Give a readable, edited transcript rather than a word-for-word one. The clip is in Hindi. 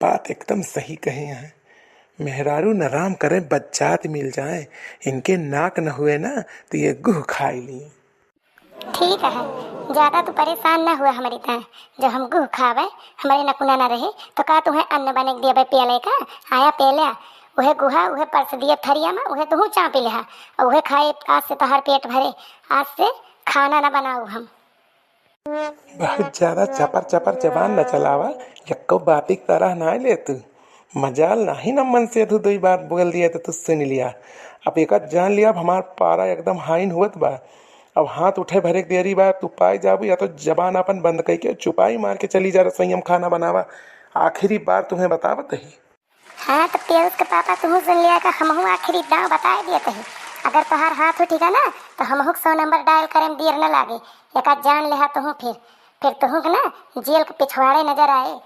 बात एकदम सही कहे हैं। मेहरारू न राम करे बच्चात मिल जाए, इनके नाक न हुए ना तो ये गुह खाई लिए। ठीक है, ज्यादा तू परेशान ना हुआ हमारी तरह। जब हम गुह खावे हमारे नकुना ना रहे तो का तुम्हें अन्न बने दिया भाई पेले का आया पेले उहे गुहा उहे परस दिए थरिया में उहे तू चापी ले और उहे खाए। आज से तोहर पेट भरे, आज से खाना ना बनाऊ हम। बहुत ज्यादा चपर चपर जबान न चलावा, यक्को बाती की तरह ना ले तू। मजाल नहीं न मन से तू दो बार बोल दिया तो तू सुन लिया। अब एक जान लिया अब हमार पारा एकदम हाइन हुआ बा। अब हाथ उठे भरे देरी बा तू पाई जाबू या तो जबान अपन बंद करके चुपाई मार के चली जा रसोईम खाना बनावा। आखिरी बार तुम्हें बतावत ही। हाँ तो पेरूस के पापा तुम सुन लिया का हमहू आखिरी दाव बता दिए थे। अगर तोहार हाथ उठेगा ना तो हमहू 100 नंबर डायल करे में देर न लागे। एक जान ले तुहू फिर तुहू के ना जेल के पिछवाड़े नजर आए।